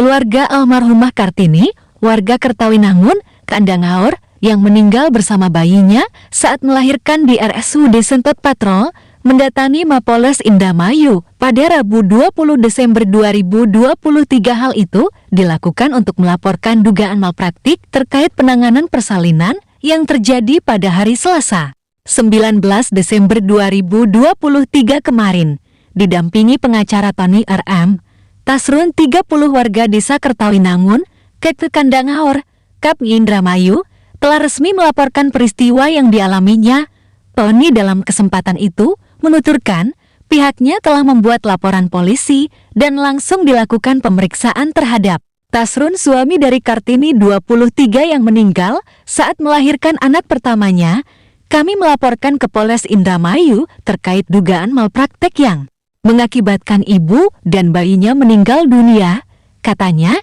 Keluarga almarhumah Kartini, warga Kertawinangun, Kandangaor, yang meninggal bersama bayinya saat melahirkan di RSUD Sentot Patrol, mendatangi Mapolres Indramayu pada Rabu 20 Desember 2023. Hal itu dilakukan untuk melaporkan dugaan malpraktik terkait penanganan persalinan yang terjadi pada hari Selasa, 19 Desember 2023 kemarin. Didampingi pengacara Tony RM, Tasrun 30 warga desa Kertawinangun, Kandangaor, Kap Indramayu, telah resmi melaporkan peristiwa yang dialaminya. Tony dalam kesempatan itu menuturkan pihaknya telah membuat laporan polisi dan langsung dilakukan pemeriksaan terhadap Tasrun, suami dari Kartini 23 yang meninggal saat melahirkan anak pertamanya. Kami melaporkan ke Polres Indramayu terkait dugaan malpraktek yang mengakibatkan ibu dan bayinya meninggal dunia, katanya.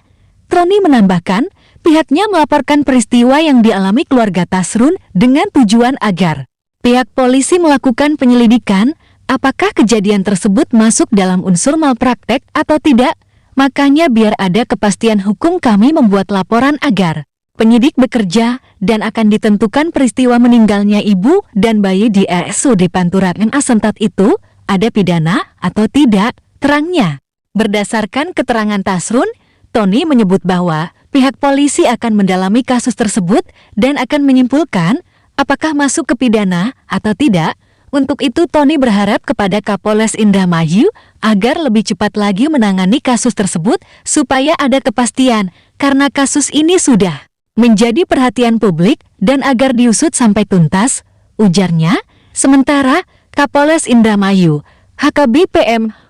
Tony menambahkan, pihaknya melaporkan peristiwa yang dialami keluarga Tasrun dengan tujuan agar pihak polisi melakukan penyelidikan apakah kejadian tersebut masuk dalam unsur malpraktek atau tidak. Makanya biar ada kepastian hukum kami membuat laporan agar penyidik bekerja dan akan ditentukan peristiwa meninggalnya ibu dan bayi di RSUD Pantura MA Sentot itu ada pidana atau tidak, terangnya. Berdasarkan keterangan Tasrun, Tony menyebut bahwa pihak polisi akan mendalami kasus tersebut dan akan menyimpulkan apakah masuk ke pidana atau tidak. Untuk itu Tony berharap kepada Kapolres Indramayu agar lebih cepat lagi menangani kasus tersebut supaya ada kepastian karena kasus ini sudah menjadi perhatian publik dan agar diusut sampai tuntas, ujarnya. Sementara Kapolres Indramayu, HKBP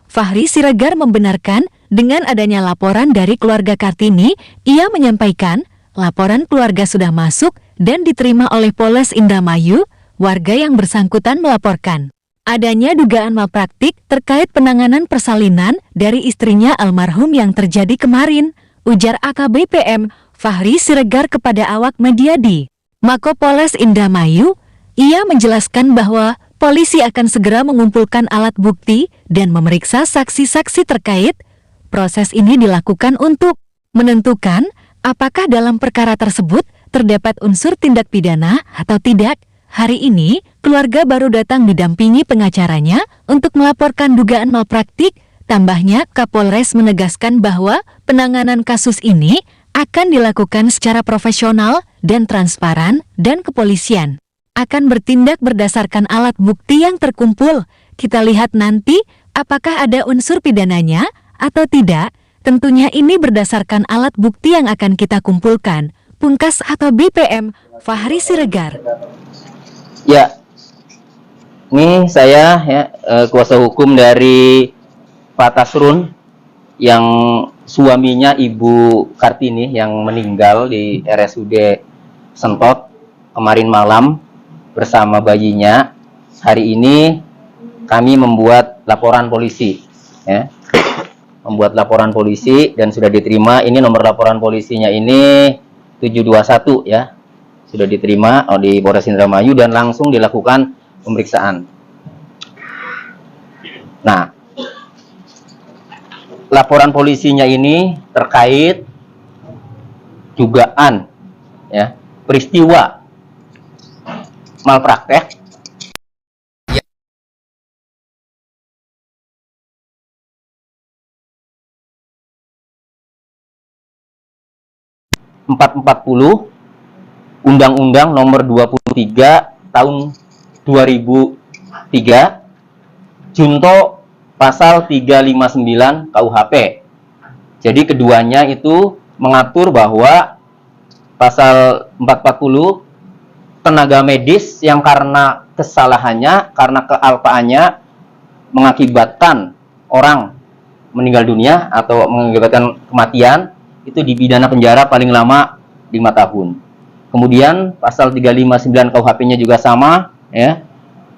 Fahri Siregar membenarkan dengan adanya laporan dari keluarga Kartini. Ia menyampaikan laporan keluarga sudah masuk dan diterima oleh Polres Indramayu. Warga yang bersangkutan melaporkan adanya dugaan malpraktik terkait penanganan persalinan dari istrinya almarhum yang terjadi kemarin, ujar AKBP Fahri Siregar kepada awak media di Mako Polres Indramayu. Ia menjelaskan bahwa polisi akan segera mengumpulkan alat bukti dan memeriksa saksi-saksi terkait. Proses ini dilakukan untuk menentukan apakah dalam perkara tersebut terdapat unsur tindak pidana atau tidak. Hari ini, keluarga baru datang didampingi pengacaranya untuk melaporkan dugaan malpraktik. Tambahnya, Kapolres menegaskan bahwa penanganan kasus ini akan dilakukan secara profesional dan transparan dan kepolisian akan bertindak berdasarkan alat bukti yang terkumpul. Kita lihat nanti apakah ada unsur pidananya atau tidak. Tentunya ini berdasarkan alat bukti yang akan kita kumpulkan. Pungkas atau BPM Fahri Siregar. Ya, ini saya kuasa hukum dari Pak Tasrun yang suaminya Ibu Kartini yang meninggal di RSUD Sentot kemarin malam bersama bayinya. Hari ini kami membuat laporan polisi, ya. Membuat laporan polisi dan sudah diterima. Ini nomor laporan polisinya ini 721 ya. Sudah diterima di Polres Indramayu dan langsung dilakukan pemeriksaan. Nah, laporan polisinya ini terkait dugaan ya peristiwa malpraktek ya. 440 Undang-Undang Nomor 23 Tahun 2003 Junto Pasal 359 KUHP. Jadi keduanya itu mengatur bahwa Pasal 440 tenaga medis yang karena kesalahannya, karena kealpaannya mengakibatkan orang meninggal dunia atau mengakibatkan kematian, itu dipidana penjara paling lama 5 tahun. Kemudian pasal 359 KUHP-nya juga sama ya.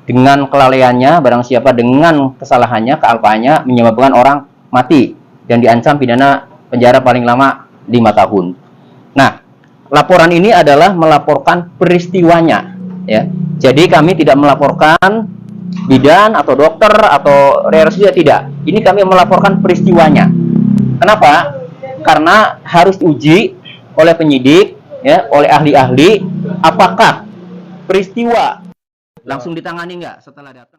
Dengan kelalaiannya, barang siapa dengan kesalahannya, kealpaannya menyebabkan orang mati dan diancam pidana penjara paling lama 5 tahun. Nah, laporan ini adalah melaporkan peristiwanya ya. Jadi kami tidak melaporkan bidan atau dokter atau RSUD, tidak. Ini kami melaporkan peristiwanya. Kenapa? karena harus diuji oleh penyidik, ya, oleh ahli-ahli, apakah peristiwa langsung ditangani nggak setelah datang.